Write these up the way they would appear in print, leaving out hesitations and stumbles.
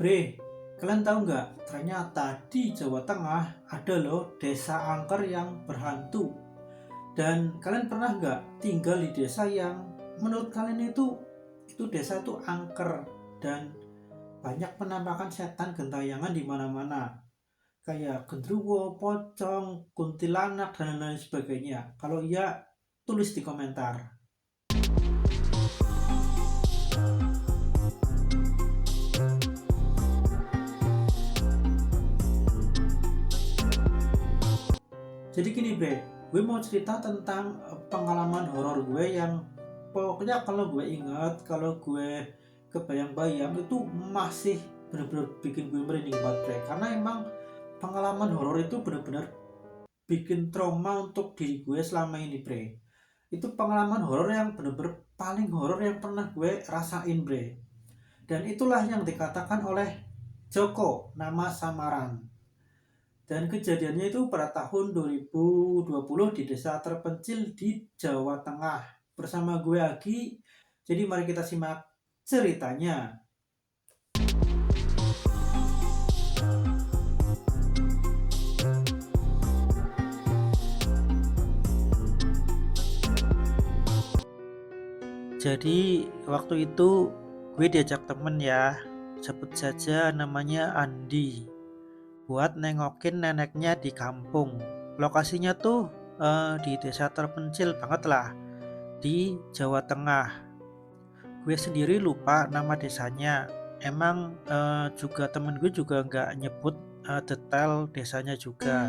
Bre, kalian tahu nggak? Ternyata di Jawa Tengah ada loh desa angker yang berhantu. Dan kalian pernah nggak tinggal di desa yang menurut kalian itu desa itu angker dan banyak penampakan setan gentayangan di mana-mana. Kayak genderuwo, pocong, kuntilanak dan lain sebagainya. Kalau iya, tulis di komentar. Jadi gini bre, gue mau cerita tentang pengalaman horor gue yang pokoknya kalau gue ingat, kalau gue kebayang-bayang itu masih benar-benar bikin gue merinding banget bre. Karena emang pengalaman horor itu benar-benar bikin trauma untuk diri gue selama ini bre. Itu pengalaman horor yang benar-benar paling horor yang pernah gue rasain bre. Dan itulah yang dikatakan oleh Joko, nama samaran. Dan kejadiannya itu pada tahun 2020 di desa terpencil di Jawa Tengah. Bersama gue Agi. Jadi mari kita simak ceritanya. Jadi waktu itu gue diajak temen ya, sebut saja namanya Andi, buat nengokin neneknya di kampung. Lokasinya tuh di desa terpencil banget lah, di Jawa Tengah. Gue sendiri lupa nama desanya. Emang juga temen gue juga nggak nyebut detail desanya juga.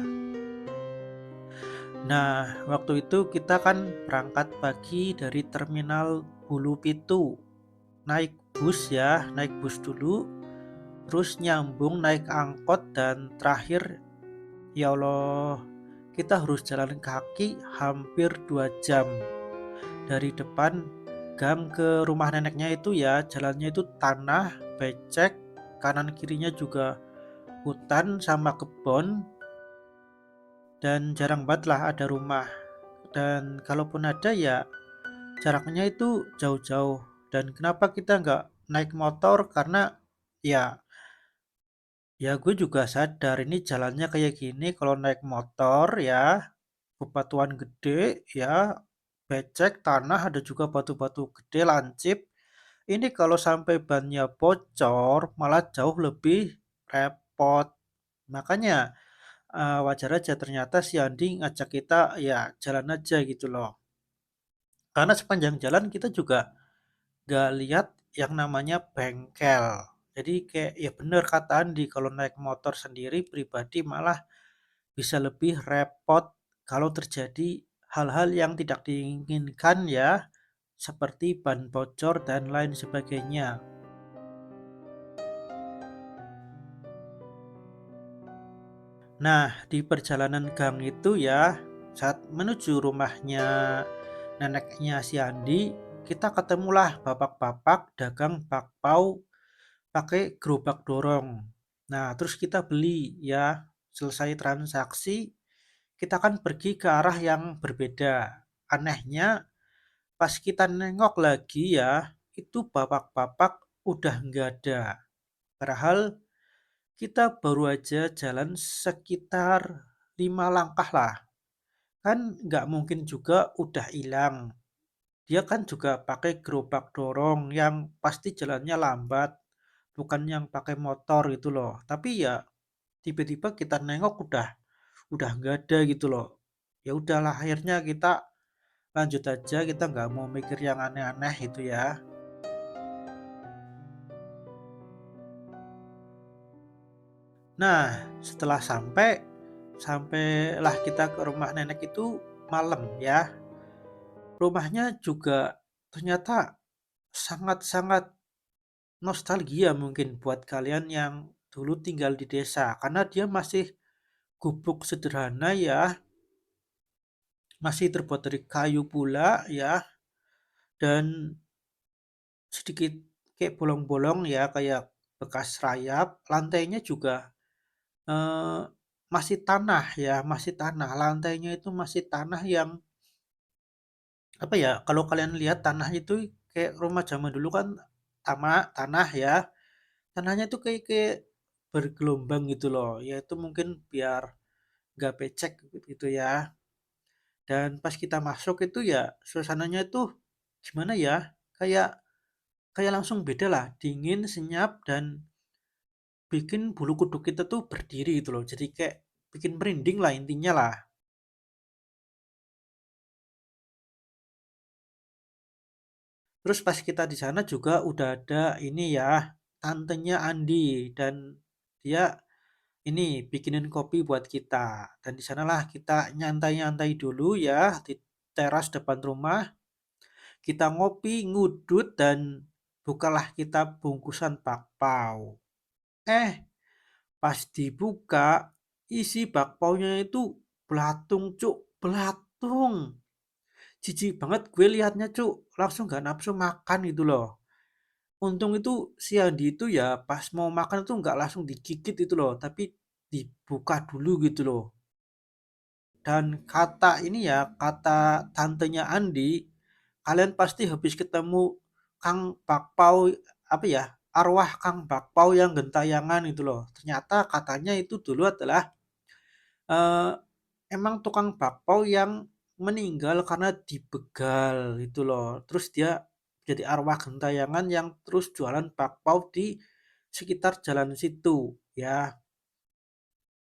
Nah, waktu itu kita kan berangkat pagi dari terminal Bulu Pitu. Naik bus ya, naik bus dulu, terus nyambung naik angkot dan terakhir ya Allah, kita harus jalan kaki hampir 2 jam. Dari depan gang ke rumah neneknya itu ya, jalannya itu tanah, becek, kanan kirinya juga hutan sama kebun, dan jarang banget lah ada rumah. Dan kalaupun ada ya jaraknya itu jauh-jauh. Dan kenapa kita nggak naik motor? Karena ya ya gue juga sadar ini jalannya kayak gini kalau naik motor ya bebatuan gede ya, becek tanah, ada juga batu-batu gede lancip. Ini kalau sampai bannya bocor malah jauh lebih repot. Makanya wajar aja ternyata si Andi ngajak kita ya jalan aja gitu loh. Karena sepanjang jalan kita juga gak lihat yang namanya bengkel. Jadi kayak ya bener kata Andi, kalau naik motor sendiri pribadi malah bisa lebih repot kalau terjadi hal-hal yang tidak diinginkan ya, seperti ban bocor dan lain sebagainya. Nah, di perjalanan gang itu ya, saat menuju rumahnya neneknya si Andi, kita ketemulah bapak-bapak dagang bakpao pakai gerobak dorong. Nah, terus kita beli ya. Selesai transaksi, kita kan pergi ke arah yang berbeda. Anehnya, pas kita nengok lagi ya, itu bapak-bapak udah nggak ada. Padahal kita baru aja jalan sekitar 5 langkah lah. Kan nggak mungkin juga udah hilang. Dia kan juga pakai gerobak dorong yang pasti jalannya lambat, bukan yang pakai motor gitu loh. Tapi ya tiba-tiba kita nengok udah nggak ada gitu loh. Ya udahlah akhirnya kita lanjut aja, kita nggak mau mikir yang aneh-aneh itu ya. Nah, setelah sampailah kita ke rumah nenek itu malam ya. Rumahnya juga ternyata sangat-sangat nostalgia mungkin buat kalian yang dulu tinggal di desa karena dia masih gubuk sederhana ya, masih terbuat dari kayu pula ya, dan sedikit kayak bolong-bolong ya, kayak bekas rayap. Lantainya juga eh, masih tanah ya, masih tanah. Lantainya itu masih tanah yang apa ya? Kalau kalian lihat tanah itu kayak rumah zaman dulu kan tanah ya, tanahnya tuh kayak kayak bergelombang gitu loh, ya itu mungkin biar nggak becek gitu ya. Dan pas kita masuk itu ya suasananya itu gimana ya, kayak kayak langsung beda lah, dingin, senyap, dan bikin bulu kuduk kita tuh berdiri gitu loh. Jadi kayak bikin merinding lah intinya lah. Terus pas kita di sana juga udah ada ini ya, tantenya Andi, dan dia ini bikinin kopi buat kita. Dan di sanalah kita nyantai-nyantai dulu ya di teras depan rumah. Kita ngopi, ngudut, dan bukalah kita bungkusan bakpao. Eh, pas dibuka, isi bakpaunya itu belatung, cuk, belatung. Jijik banget gue liatnya, cuk. Langsung gak nafsu makan gitu loh. Untung itu si Andi itu ya pas mau makan itu nggak langsung digigit itu loh, tapi dibuka dulu gitu loh. Dan kata ini ya, kata tantenya Andi, kalian pasti habis ketemu Kang Bakpao, apa ya, arwah Kang Bakpao yang gentayangan itu loh. Ternyata katanya itu dulu adalah eh, emang tukang bakpao yang meninggal karena dibegal itu loh. Terus dia jadi arwah gentayangan yang terus jualan bakpao di sekitar jalan situ ya.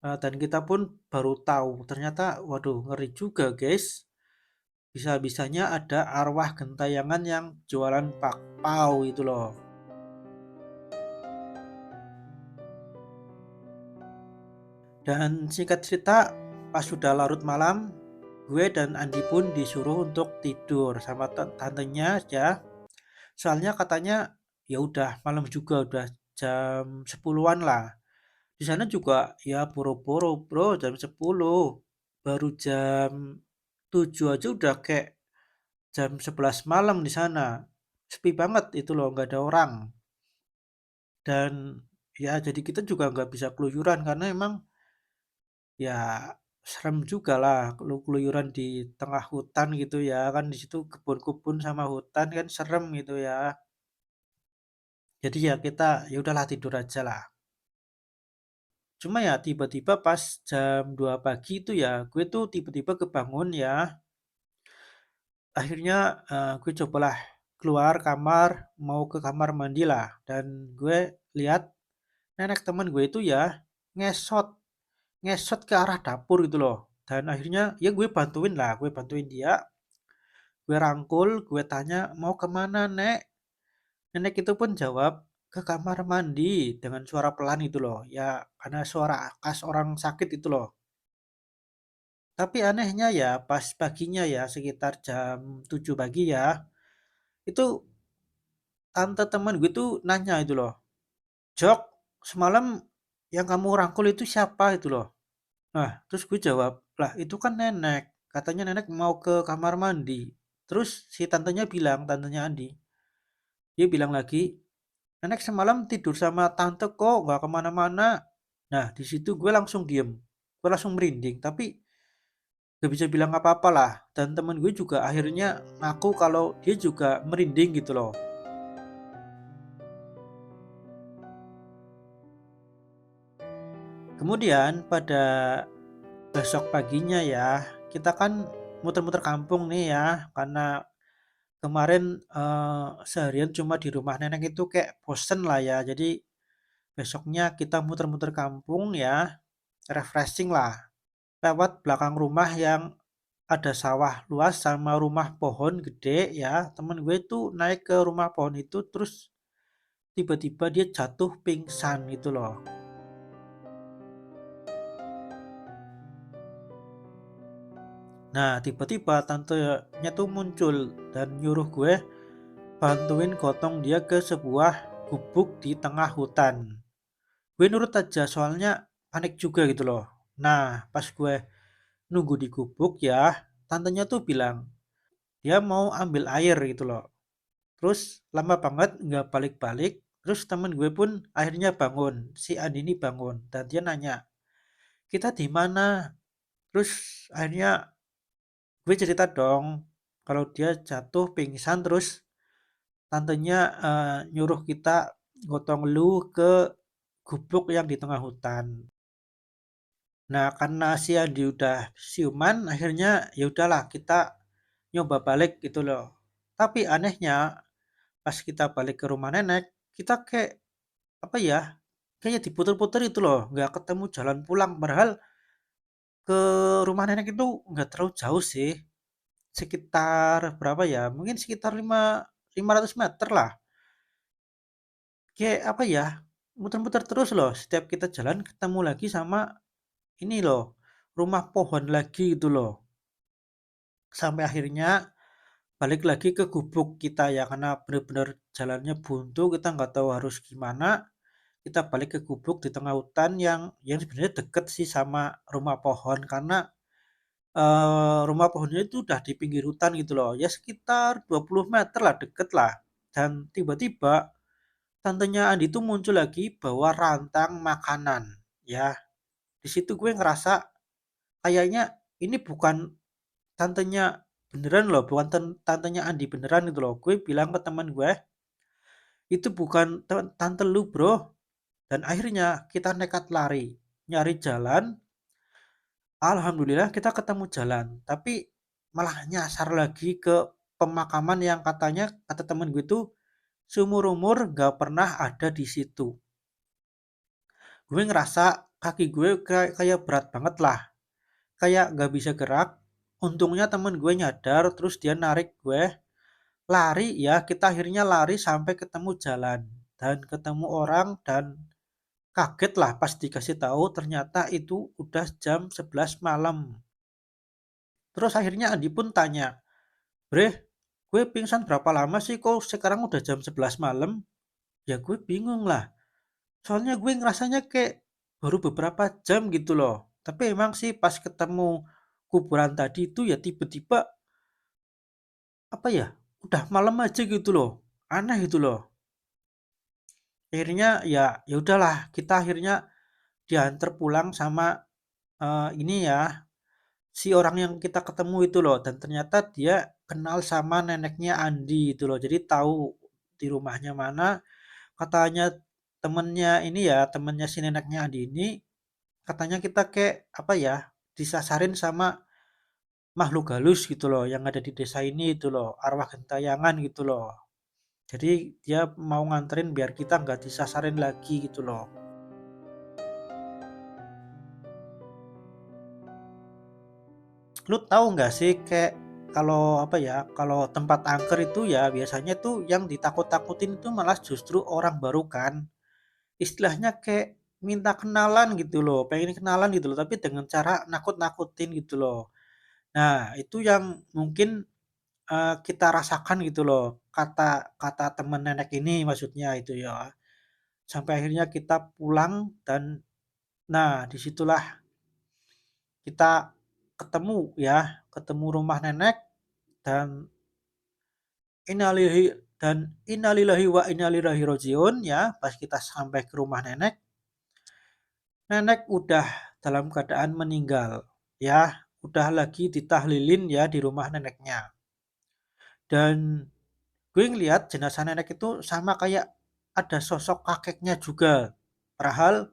Dan kita pun baru tahu ternyata waduh ngeri juga guys. Bisa-bisanya ada arwah gentayangan yang jualan bakpao itu loh. Dan singkat cerita, pas sudah larut malam, gue dan Andi pun disuruh untuk tidur sama tantenya ya. Soalnya katanya ya udah malam juga udah jam 10-an lah. Di sana juga ya boro-boro bro jam 10. Baru jam 7 aja udah kayak jam 11 malam di sana. Sepi banget itu loh, nggak ada orang. Dan ya jadi kita juga nggak bisa keluyuran karena emang ya serem juga lah kalau keluyuran di tengah hutan gitu ya kan, di situ kebun-kebun sama hutan kan serem gitu ya. Jadi ya kita ya udahlah tidur aja lah. Cuma ya tiba-tiba pas jam 2 pagi itu ya gue tuh tiba-tiba kebangun ya. Akhirnya gue cobalah keluar kamar mau ke kamar mandi lah, dan gue lihat nenek teman gue itu ya ngesot ngesot ke arah dapur gitu loh. Dan akhirnya ya gue bantuin dia, gue rangkul, gue tanya mau kemana nek. Nenek itu pun jawab ke kamar mandi dengan suara pelan itu loh ya, karena suara khas orang sakit itu loh. Tapi anehnya ya pas paginya ya sekitar jam 7 pagi ya, itu tante teman gue tuh nanya itu loh, Jok, semalam yang kamu rangkul itu siapa itu loh. Nah, terus gue jawab, lah itu kan nenek. Katanya nenek mau ke kamar mandi. Terus si tantenya bilang, tantenya Andi, dia bilang lagi, nenek semalam tidur sama tante kok, nggak kemana-mana. Nah, di situ gue langsung diem. Gue langsung merinding, tapi gak bisa bilang apa-apa lah. Dan temen gue juga akhirnya ngaku kalau dia juga merinding gitu loh. Kemudian pada besok paginya ya, kita kan muter-muter kampung nih ya, karena kemarin seharian cuma di rumah nenek itu kayak bosen lah ya. Jadi besoknya kita muter-muter kampung ya, refreshing lah. Lewat belakang rumah yang ada sawah luas sama rumah pohon gede ya. Temen gue tuh naik ke rumah pohon itu terus tiba-tiba dia jatuh pingsan gitu loh. Nah, tiba-tiba tantenya tuh muncul dan nyuruh gue bantuin gotong dia ke sebuah gubuk di tengah hutan. Gue nurut aja soalnya panik juga gitu loh. Nah, pas gue nunggu di gubuk ya, tantenya tuh bilang dia mau ambil air gitu loh. Terus lama banget nggak balik-balik. Terus temen gue pun akhirnya bangun. Si Andi ini bangun dan dia nanya, kita di mana? Terus akhirnya gue cerita dong kalau dia jatuh pingsan, terus tantenya nyuruh kita gotong lu ke gubuk yang di tengah hutan. Nah, karena si Andi udah siuman, akhirnya ya udahlah kita nyoba balik gitu loh. Tapi anehnya pas kita balik ke rumah nenek, kita kayak apa ya? Kayaknya diputer-puter itu loh, nggak ketemu jalan pulang. Padahal ke rumah nenek itu nggak terlalu jauh sih, sekitar berapa ya? Mungkin sekitar 500 meter lah. Kayak apa ya? Muter-muter terus loh. Setiap kita jalan ketemu lagi sama ini loh, rumah pohon lagi gitu loh. Sampai akhirnya balik lagi ke gubuk kita ya karena benar-benar jalannya buntu, kita nggak tahu harus gimana. Kita balik ke gubuk di tengah hutan yang sebenarnya deket sih sama rumah pohon karena rumah pohonnya itu udah di pinggir hutan gitu loh. Ya sekitar 20 meter lah, deket lah. Dan tiba-tiba tantenya Andi tuh muncul lagi bawa rantang makanan. Ya, di situ gue ngerasa kayaknya ini bukan tantenya beneran loh, bukan tantenya Andi beneran gitu loh. Gue bilang ke teman gue, itu bukan tante lu bro. Dan akhirnya kita nekat lari, nyari jalan. Alhamdulillah kita ketemu jalan, tapi malah nyasar lagi ke pemakaman yang katanya kata temen gue tuh seumur umur gak pernah ada di situ. Gue ngerasa kaki gue kayak berat banget lah, kayak gak bisa gerak. Untungnya temen gue nyadar, terus dia narik gue lari ya. Kita akhirnya lari sampai ketemu jalan dan ketemu orang dan kaget lah pas dikasih tahu ternyata itu udah jam 11 malam. Terus akhirnya Andi pun tanya, Bre, gue pingsan berapa lama sih kok sekarang udah jam 11 malam? Ya gue bingung lah. Soalnya gue ngerasanya kayak baru beberapa jam gitu loh. Tapi emang sih pas ketemu kuburan tadi itu ya tiba-tiba apa ya? Udah malam aja gitu loh. Aneh gitu loh. Akhirnya ya udahlah, kita akhirnya diantar pulang sama ini ya, si orang yang kita ketemu itu loh, dan ternyata dia kenal sama neneknya Andi itu loh. Jadi tahu di rumahnya mana. Katanya temennya ini ya, temennya si neneknya Andi ini, katanya kita kayak apa ya, disasarin sama makhluk halus gitu loh, yang ada di desa ini itu loh, arwah gentayangan gitu loh. Jadi dia mau nganterin biar kita nggak disasarin lagi gitu loh. Lu tahu nggak sih kayak kalau apa ya, kalau tempat angker itu ya biasanya tuh yang ditakut-takutin itu malah justru orang baru kan. Istilahnya kayak minta kenalan gitu loh, pengen kenalan gitu loh, tapi dengan cara nakut-nakutin gitu loh. Nah, itu yang mungkin kita rasakan gitu loh, kata kata temen nenek ini maksudnya itu ya. Sampai akhirnya kita pulang dan nah disitulah kita ketemu ya, ketemu rumah nenek dan innalillahi innalillahi wa inna ilaihi rajiun ya. Pas kita sampai ke rumah nenek, nenek udah dalam keadaan meninggal ya, udah lagi ditahlilin ya di rumah neneknya. Dan gue ngeliat jenazah nenek itu sama kayak ada sosok kakeknya juga. Padahal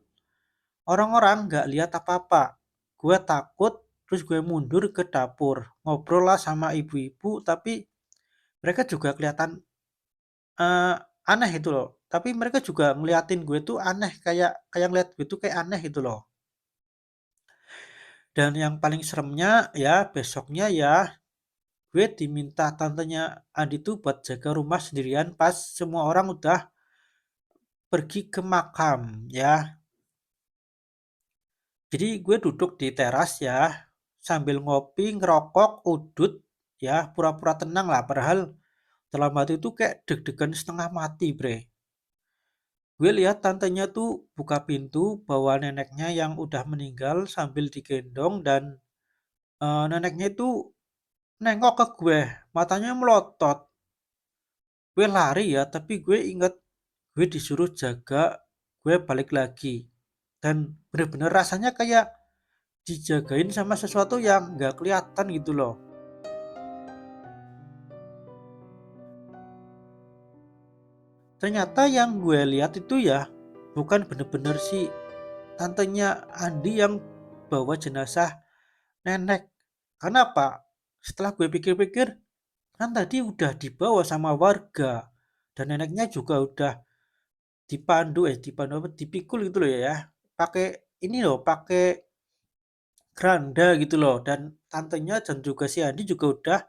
orang-orang nggak lihat apa-apa. Gue takut, terus gue mundur ke dapur. Ngobrol lah sama ibu-ibu, tapi mereka juga kelihatan eh, aneh itu loh. Tapi mereka juga ngeliatin gue tuh aneh, kayak kayak ngeliat gue tuh kayak aneh gitu loh. Dan yang paling seremnya ya besoknya ya gue diminta tantenya Andi tuh buat jaga rumah sendirian pas semua orang udah pergi ke makam ya. Jadi gue duduk di teras ya sambil ngopi, ngerokok, udut ya pura-pura tenang lah. Padahal dalam hati itu kayak deg-degan setengah mati bre. Gue lihat tantenya tuh buka pintu bawa neneknya yang udah meninggal sambil digendong dan neneknya itu nengok ke gue, matanya melotot. Gue lari ya, tapi gue inget gue disuruh jaga, gue balik lagi. Dan bener-bener rasanya kayak dijagain sama sesuatu yang nggak kelihatan gitu loh. ternyata yang gue lihat itu ya bukan bener-bener si tantenya Andi yang bawa jenazah nenek. Karena apa? Setelah gue pikir-pikir, kan tadi udah dibawa sama warga dan neneknya juga udah dipandu apa dipikul gitu loh ya. Pakai ini loh, pakai keranda gitu loh, dan tantenya dan juga si Andi juga udah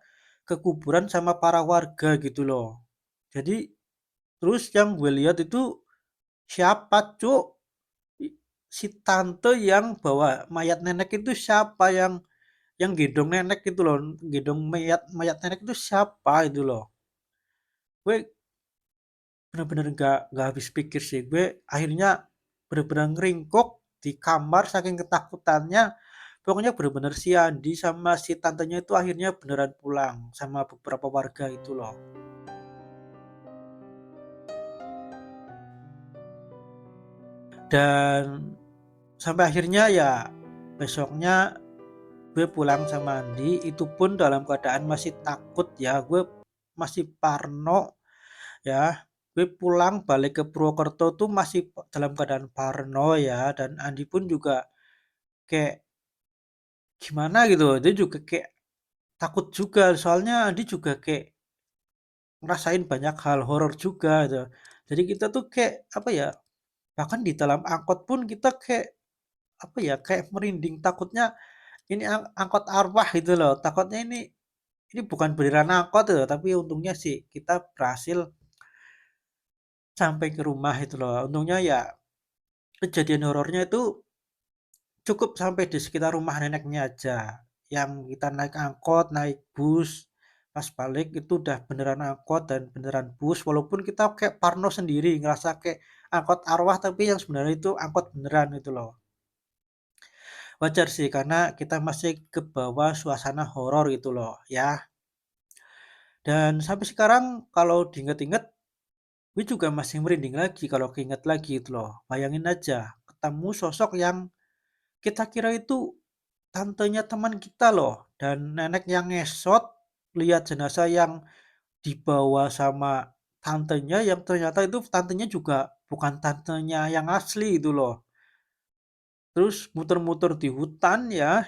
ke kuburan sama para warga gitu loh. Jadi terus yang gue lihat itu siapa cuk? Si tante yang bawa mayat nenek itu siapa, yang gendong nenek itu loh, gendong mayat mayat nenek itu siapa itu loh. Gue bener-bener nggak habis pikir sih, gue akhirnya bener-bener ngeringkuk di kamar saking ketakutannya. Pokoknya bener-bener si Andi sama si tantenya itu akhirnya beneran pulang sama beberapa warga itu loh. Dan sampai akhirnya ya besoknya gue pulang sama Andi, itu pun dalam keadaan masih takut ya, gue masih parno ya. Gue pulang balik ke Purwokerto tuh masih dalam keadaan parno ya, dan Andi pun juga kayak gimana gitu, dia juga kayak takut juga soalnya Andi juga kayak ngerasain banyak hal horor juga gitu. Jadi kita tuh kayak apa ya, bahkan di dalam angkot pun kita kayak apa ya, kayak merinding takutnya ini angkot arwah gitu loh. Takutnya ini bukan beneran angkot gitu, tapi untungnya sih kita berhasil sampai ke rumah itu loh. Untungnya ya kejadian horornya itu cukup sampai di sekitar rumah neneknya aja. Yang kita naik angkot, naik bus, pas balik itu udah beneran angkot dan beneran bus. Walaupun kita kayak parno sendiri, ngerasa kayak angkot arwah tapi yang sebenarnya itu angkot beneran itu loh. Wajar sih karena kita masih ke bawah suasana horor gitu loh ya. Dan sampai sekarang kalau diinget-inget, gue juga masih merinding lagi kalau keinget lagi itu loh. Bayangin aja, ketemu sosok yang kita kira itu tantenya teman kita loh, dan nenek yang ngesot lihat jenazah yang dibawa sama tantenya, yang ternyata itu tantenya juga bukan tantenya yang asli itu loh. Terus muter-muter di hutan ya,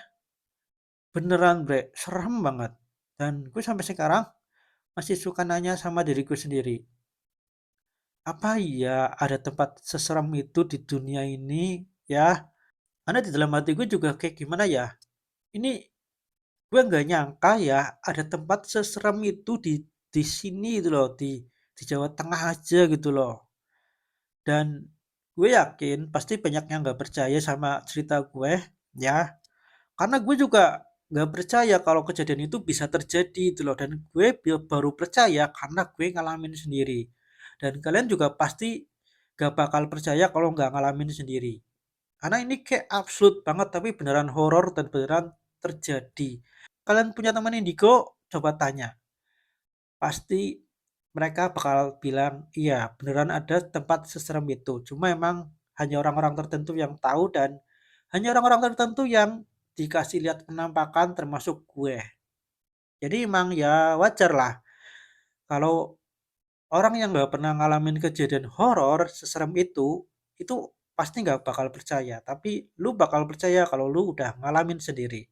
beneran bre, serem banget. Dan gue sampai sekarang masih suka nanya sama diriku sendiri, apa iya ada tempat seserem itu di dunia ini ya? Karena di dalam hati gue juga kayak gimana ya? Ini gue nggak nyangka ya ada tempat seserem itu di sini gitu loh, di Jawa Tengah aja gitu loh. Dan gue yakin pasti banyak yang nggak percaya sama cerita gue ya, karena gue juga nggak percaya kalau kejadian itu bisa terjadi gitu loh, dan gue baru percaya karena gue ngalamin sendiri, dan kalian juga pasti gak bakal percaya kalau nggak ngalamin sendiri, karena ini kayak absurd banget tapi beneran horor dan beneran terjadi. Kalian punya teman indigo, coba tanya. Pasti mereka bakal bilang, iya beneran ada tempat seserem itu. Cuma emang hanya orang-orang tertentu yang tahu dan hanya orang-orang tertentu yang dikasih lihat penampakan termasuk gue. Jadi emang ya wajar lah kalau orang yang nggak pernah ngalamin kejadian horor seserem itu pasti nggak bakal percaya. Tapi lu bakal percaya kalau lu udah ngalamin sendiri.